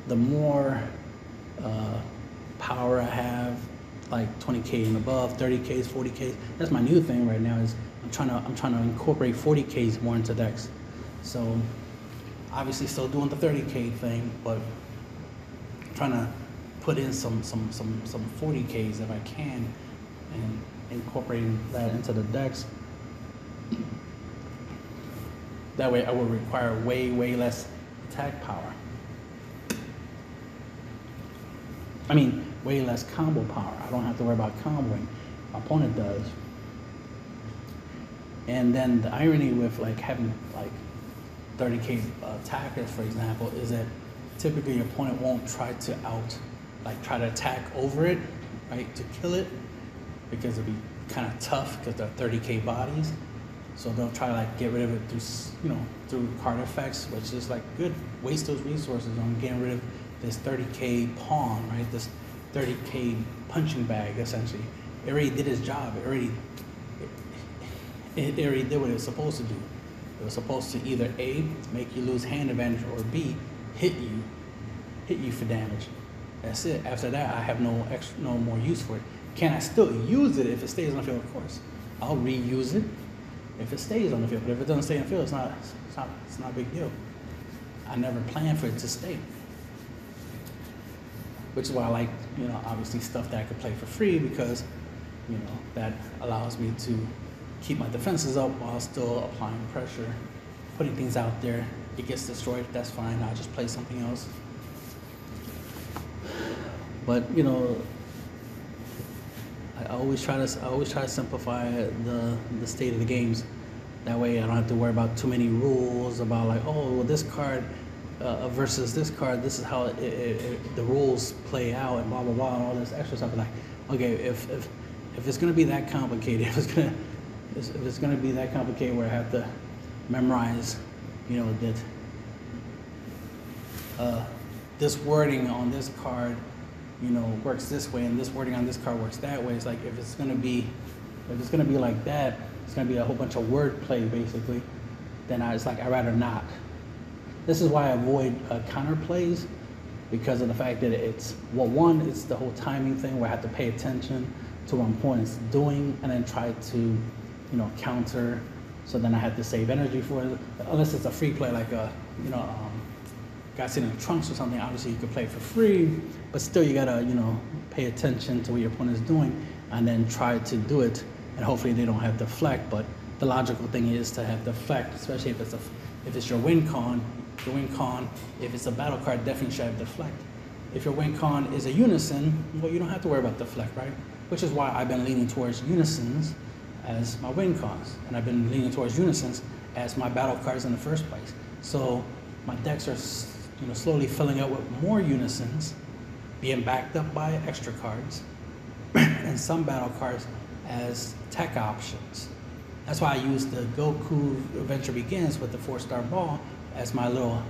[SPEAKER 1] the more power I have, like 20K and above, 30Ks, 40Ks. That's my new thing right now. Is I'm trying to incorporate 40Ks more into decks. So obviously still doing the 30K thing, but trying to put in some 40Ks if I can, and incorporating that into the decks. That way I will require way less attack power. I mean, way less combo power. I don't have to worry about comboing. My opponent does. And then the irony with like having like 30K attackers, for example, is that typically your opponent won't try to try to attack over it, right, to kill it, because it'll be kind of tough because they're 30K bodies. So they'll try to like get rid of it through card effects, which is like good. Waste those resources on getting rid of this 30K pawn, right? This 30K punching bag, essentially. It already did its job. It already did what it was supposed to do. It was supposed to either A, make you lose hand advantage, or B, hit you for damage. That's it. After that, I have no more use for it. Can I still use it if it stays on the field? Of course. I'll reuse it if it stays on the field. But if it doesn't stay on the field, it's not a big deal. I never planned for it to stay. Which is why I like, obviously stuff that I could play for free, because, that allows me to keep my defenses up while still applying pressure, putting things out there. It gets destroyed, that's fine. I'll just play something else. But I always try to simplify the state of the games. That way I don't have to worry about too many rules about like, oh, well, this card versus this card, this is how the rules play out, and blah blah blah, and all this extra stuff. Like, okay, if it's gonna be that complicated, if it's gonna be that complicated where I have to memorize, that this wording on this card, works this way, and this wording on this card works that way. It's like if it's gonna be like that, it's gonna be a whole bunch of wordplay basically. Then I'd rather not. This is why I avoid counter plays, because of the fact that it's the whole timing thing where I have to pay attention to what my opponent's doing and then try to, counter. So then I have to save energy for it. Unless it's a free play like guy sitting in trunks or something, obviously you could play for free, but still you gotta, pay attention to what your opponent is doing and then try to do it, and hopefully they don't have deflect. But the logical thing is to have deflect, especially if it's your win con. Your win con, if it's a battle card, definitely should have deflect. If your win con is a unison, well, you don't have to worry about deflect, right? Which is why I've been leaning towards unisons as my win cons, and I've been leaning towards unisons as my battle cards in the first place. So my decks are, slowly filling up with more unisons, being backed up by extra cards, and some battle cards as tech options. That's why I use the Goku Adventure Begins with the 4-star ball as my little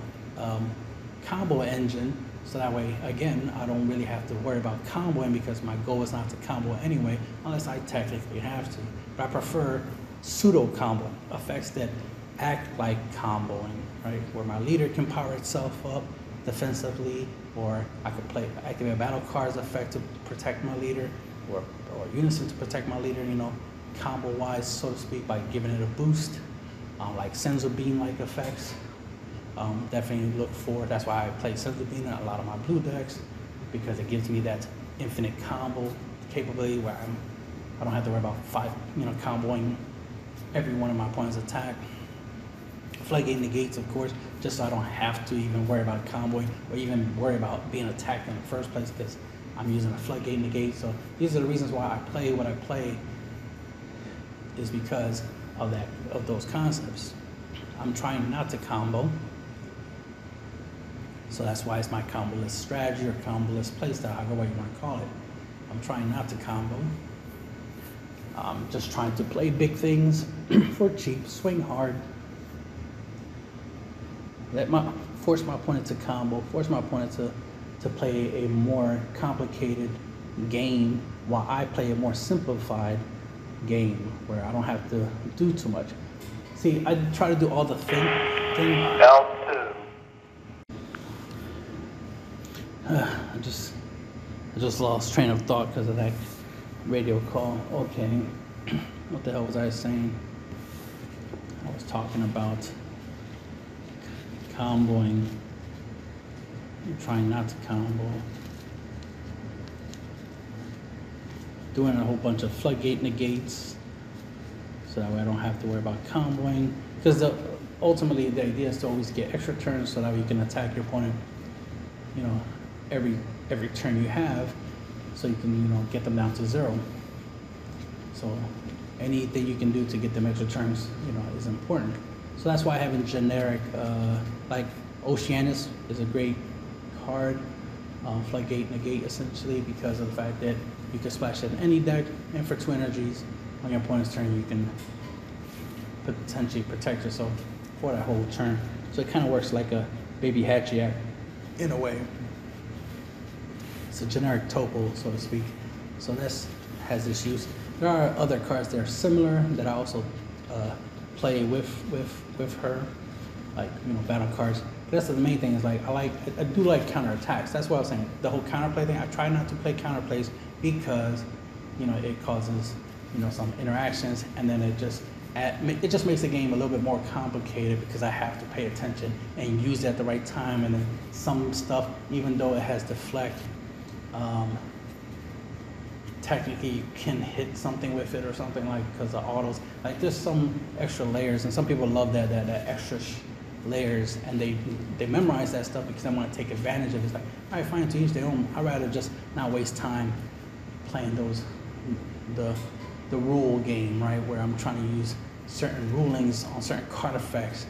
[SPEAKER 1] combo engine, so that way, again, I don't really have to worry about comboing, because my goal is not to combo anyway, unless I technically have to. But I prefer pseudo-combo, effects that act like comboing, right? Where my leader can power itself up defensively, or I could activate a battle card's effect to protect my leader, or unison to protect my leader, combo-wise, so to speak, by giving it a boost, like Senzu Bean-like effects. Definitely look for. That's why I play Senzu Bean in a lot of my blue decks, because it gives me that infinite combo capability where I don't have to worry about comboing every one of my opponent's attack. Floodgate negates, of course, just so I don't have to even worry about comboing or even worry about being attacked in the first place, because I'm using a floodgate negate. So these are the reasons why I play what I play, is because of those concepts. I'm trying not to combo. So that's why it's my comboless strategy or comboless playstyle, however you want to call it. I'm trying not to combo. I'm just trying to play big things for cheap, swing hard. Force my opponent to combo, force my opponent to play a more complicated game while I play a more simplified game where I don't have to do too much. See, I try to do all the thing.
[SPEAKER 2] L2.
[SPEAKER 1] I just lost train of thought because of that radio call. Okay, what the hell was I saying? I was talking about comboing. I'm trying not to combo. Doing a whole bunch of floodgate negates, so that way I don't have to worry about comboing. Because ultimately the idea is to always get extra turns, so that way you can attack your opponent, you know, every turn you have, so you can, you know, get them down to 0. So anything you can do to get them extra turns, you know, is important. So that's why having generic, like Oceanus is a great card, floodgate negate essentially, because of the fact that you can splash it in any deck, and for 2 energies on your opponent's turn, you can potentially protect yourself for that whole turn. So it kind of works like a baby Hatchiac in a way. It's a generic topo, so to speak. So this has this use. There are other cards that are similar that I also play with her, like, you know, battle cards. But that's the main thing, is like I do like counterattacks. That's what I was saying. The whole counterplay thing, I try not to play counterplays because, you know, it causes, you know, some interactions, and then it just makes the game a little bit more complicated because I have to pay attention and use it at the right time. And then some stuff, even though it has deflect, technically you can hit something with it or something, like, because of autos. Like, there's some extra layers, and some people love that extra layers, and they memorize that stuff because they want to take advantage of it. It's like, all right, fine, to each their own. I'd rather just not waste time playing the rule game, right, where I'm trying to use certain rulings on certain card effects,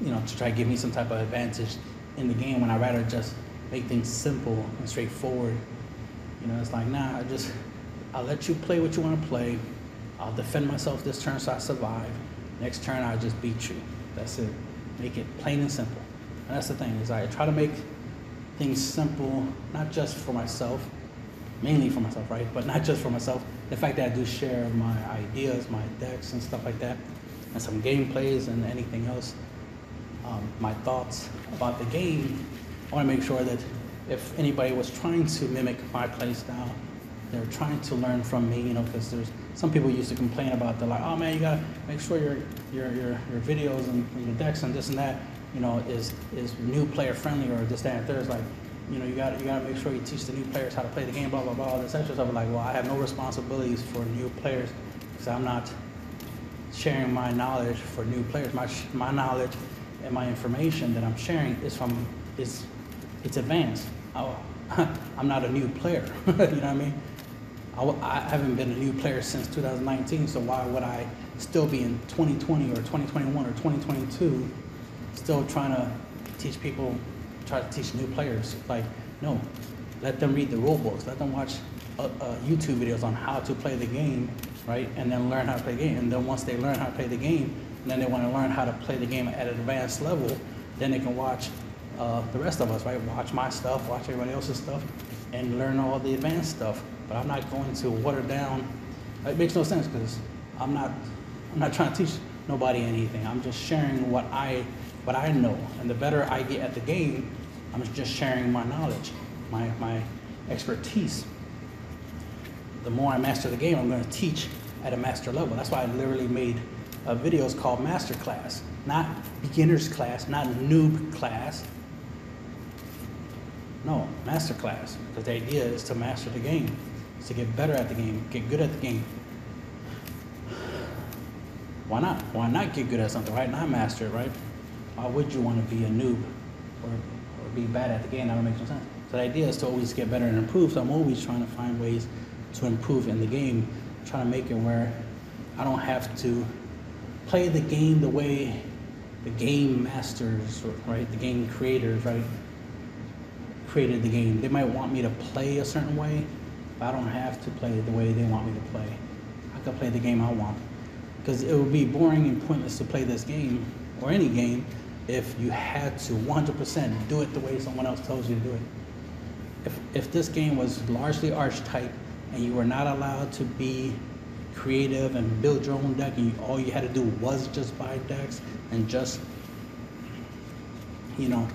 [SPEAKER 1] you know, to try to give me some type of advantage in the game, when I'd rather just make things simple and straightforward. You know, it's like, nah, I'll let you play what you want to play. I'll defend myself this turn so I survive. Next turn, I'll just beat you. That's it. Make it plain and simple. And that's the thing, is I try to make things simple, not just for myself, mainly for myself, right? But not just for myself. The fact that I do share my ideas, my decks and stuff like that, and some gameplays and anything else, my thoughts about the game, I want to make sure that if anybody was trying to mimic my play style, they're trying to learn from me, you know, because there's some people used to complain about, they're like, oh man, you gotta make sure your videos and your decks and this and that, you know, is new player friendly, or this, that, and third. It's like, you know, you gotta make sure you teach the new players how to play the game, blah blah blah, all this extra stuff. Like, well, I have no responsibilities for new players because I'm not sharing my knowledge for new players. My knowledge and my information that I'm sharing it's advanced. I'm not a new player. You know what I mean? I haven't been a new player since 2019, so why would I still be in 2020 or 2021 or 2022 still trying to teach people, try to teach new players? Like, no, let them read the rule books, let them watch YouTube videos on how to play the game, right? And then learn how to play the game. And then once they learn how to play the game, and then they want to learn how to play the game at an advanced level, then they can watch the rest of us, right? Watch my stuff, watch everybody else's stuff, and learn all the advanced stuff. But I'm not going to water down. It makes no sense, because I'm not trying to teach nobody anything. I'm just sharing what I know. And the better I get at the game, I'm just sharing my knowledge, my expertise. The more I master the game, I'm going to teach at a master level. That's why I literally made videos called Master Class, not beginner's class, not noob class. No, master class, because the idea is to master the game, is to get better at the game, get good at the game. Why not? Why not get good at something, right? Not master it, right? Why would you want to be a noob or be bad at the game? That don't make no sense. So the idea is to always get better and improve. So I'm always trying to find ways to improve in the game, trying to make it where I don't have to play the game the way the game masters, right? The game creators, right? Created the game. They might want me to play a certain way, but I don't have to play the way they want me to play. I can play the game I want. Because it would be boring and pointless to play this game, or any game, if you had to 100% do it the way someone else tells you to do it. If this game was largely archetype, and you were not allowed to be creative and build your own deck, and all you had to do was just buy decks, and just, you know,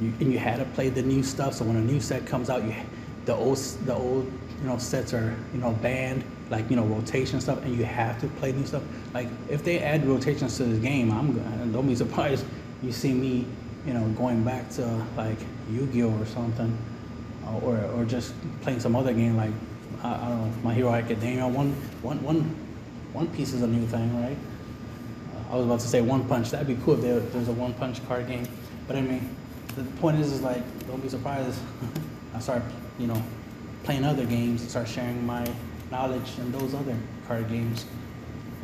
[SPEAKER 1] you had to play the new stuff. So when a new set comes out, the old sets are banned, like rotation stuff, and you have to play new stuff. Like if they add rotations to this game, don't be surprised you see me going back to like Yu-Gi-Oh or something, or just playing some other game like I don't know, My Hero Academia. One Piece is a new thing, right? I was about to say One Punch. That'd be cool if there's a One Punch card game. But I mean, the point is like, don't be surprised I start, playing other games and start sharing my knowledge in those other card games.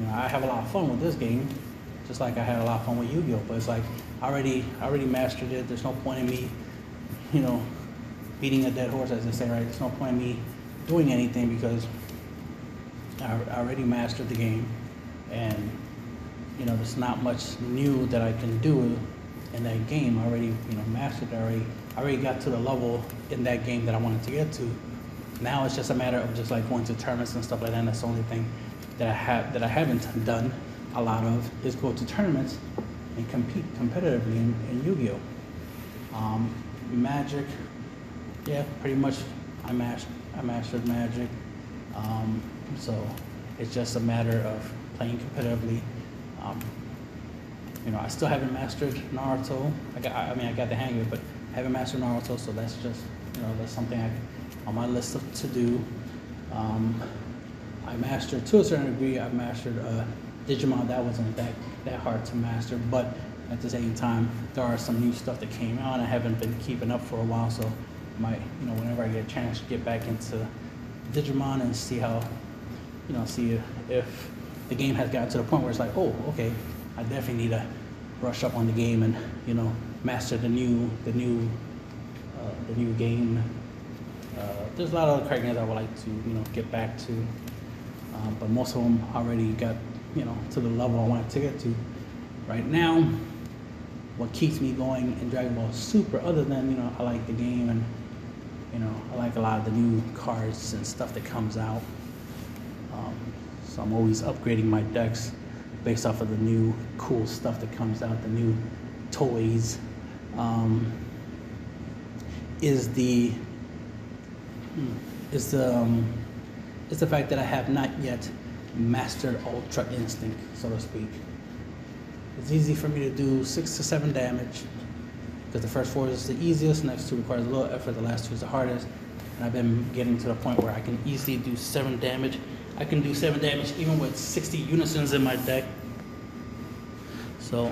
[SPEAKER 1] I have a lot of fun with this game, just like I had a lot of fun with Yu-Gi-Oh. But it's like I already mastered it. There's no point in me, beating a dead horse, as they say, right? There's no point in me doing anything because I already mastered the game, and there's not much new that I can do in that game. I already mastered it. I already got to the level in that game that I wanted to get to. Now it's just a matter of just like going to tournaments and stuff like that. And that's the only thing that I haven't done a lot of, is go to tournaments and compete competitively in Yu-Gi-Oh. Magic, yeah, pretty much I mastered Magic. So it's just a matter of playing competitively. I still haven't mastered Naruto. I got the hang of it, but I haven't mastered Naruto, so that's just, that's something on my list to do. I mastered, to a certain degree, I mastered Digimon. That wasn't that hard to master, but at the same time, there are some new stuff that came out. I haven't been keeping up for a while, so I might, whenever I get a chance to get back into Digimon and see how, see if the game has gotten to the point where it's like, oh, okay, I definitely need to brush up on the game and master the new game. There's a lot of other card games I would like to get back to, but most of them already got to the level I wanted to get to. Right now, what keeps me going in Dragon Ball Super, other than I like the game and I like a lot of the new cards and stuff that comes out. So I'm always upgrading my decks based off of the new cool stuff that comes out, the new toys. Is the fact that I have not yet mastered Ultra Instinct, so to speak. It's easy for me to do 6 to 7 damage, because the first 4 is the easiest, next 2 requires a little effort, the last 2 is the hardest. And I've been getting to the point where I can easily do 7 damage. I can do 7 damage even with 60 unisons in my deck. So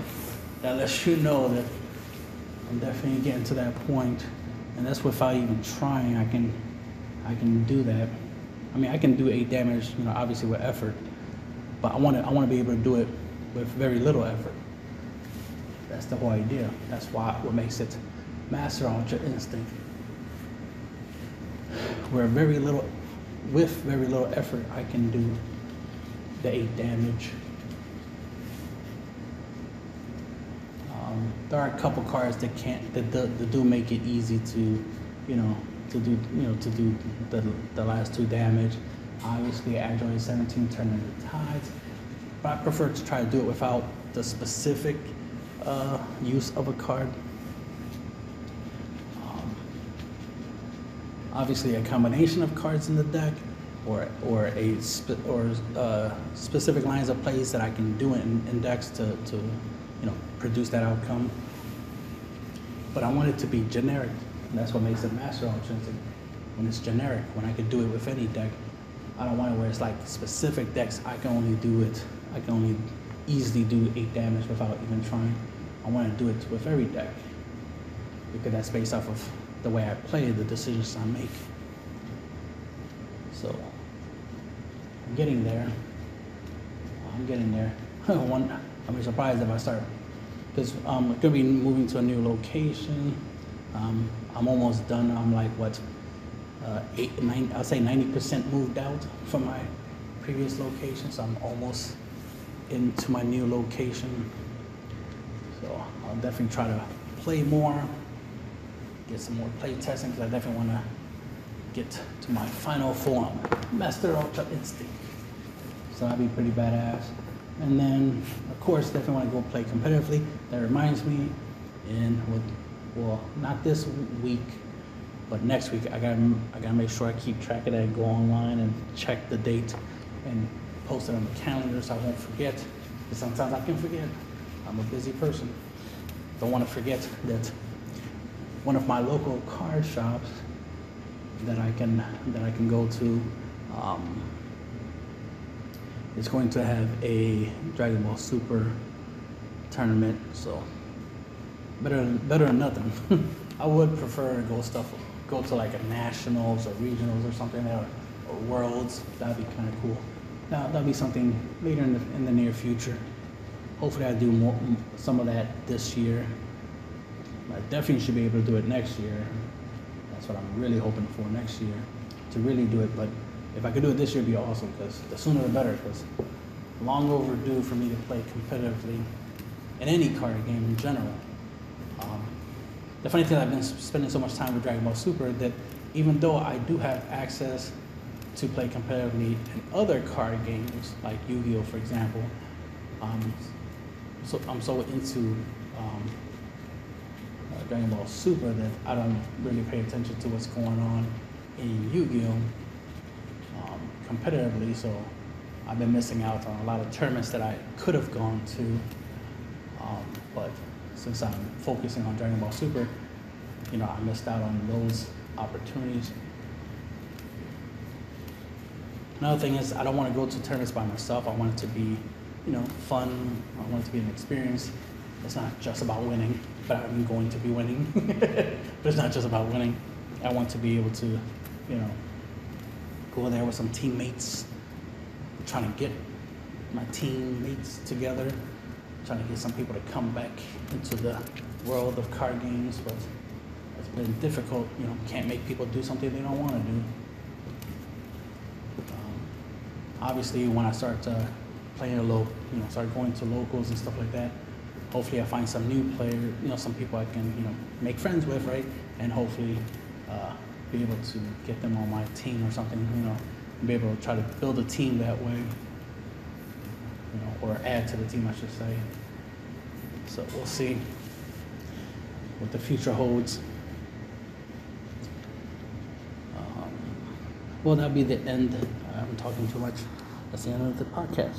[SPEAKER 1] that lets you know that I'm definitely getting to that point. And that's without even trying. I can do that. I mean, I can do 8 damage, obviously with effort, but I want to be able to do it with very little effort. That's the whole idea. That's what makes it Master Ultra Instinct. With very little effort, I can do the 8 damage. There are a couple cards that do make it easy to, to do the last 2 damage. Obviously, Android 17 turning the tides, but I prefer to try to do it without the specific use of a card. Obviously, a combination of cards in the deck, or specific lines of plays that I can do in decks to produce that outcome. But I want it to be generic, and that's what makes it Master Ultra Instinct. When it's generic, when I can do it with any deck. I don't want it where it's like specific decks. I can only easily do 8 damage without even trying. I want to do it with every deck, because that's based off of the way I play, the decisions I make. So I'm getting there. I'll be surprised if I start because I'm going to be moving to a new location. I'm almost done. I'm like, I'll say 90% moved out from my previous location, so I'm almost into my new location. So I'll definitely try to play more, get some more play testing, because I definitely want to get to my final form, Master Ultra Instinct. So that'd be pretty badass. And then, of course, definitely want to go play competitively. That reminds me, not this week, but next week, I gotta make sure I keep track of that, go online and check the date and post it on the calendar so I won't forget. Because sometimes I can forget. I'm a busy person. Don't want to forget that one of my local card shops that I can go to is going to have a Dragon Ball Super tournament. So better than nothing. I would prefer to go to like a nationals or regionals or something, or worlds. That'd be kind of cool. That'll be something later in the near future. Hopefully I do some of that this year. I definitely should be able to do it next year. That's what I'm really hoping for next year, to really do it. But if I could do it this year, it'd be awesome, because the sooner the better, because long overdue for me to play competitively in any card game in general. The funny thing, I've been spending so much time with Dragon Ball Super that even though I do have access to play competitively in other card games, like Yu-Gi-Oh, for example, so I'm so into Dragon Ball Super that I don't really pay attention to what's going on in Yu-Gi-Oh competitively. So I've been missing out on a lot of tournaments that I could have gone to, but since I'm focusing on Dragon Ball Super, I missed out on those opportunities. Another thing is, I don't want to go to tournaments by myself. I want it to be, fun. I want it to be an experience. It's not just about winning, but I'm going to be winning. But it's not just about winning. I want to be able to, go there with some teammates, trying to get my teammates together, trying to get some people to come back into the world of card games, but it's been difficult. Can't make people do something they don't want to do. Obviously, when I start playing start going to locals and stuff like that, hopefully I find some new player, some people I can, make friends with, right? And hopefully be able to get them on my team or something, be able to try to build a team that way, or add to the team, I should say. So we'll see what the future holds. Well, that'll be the end. I'm talking too much. That's the end of the podcast.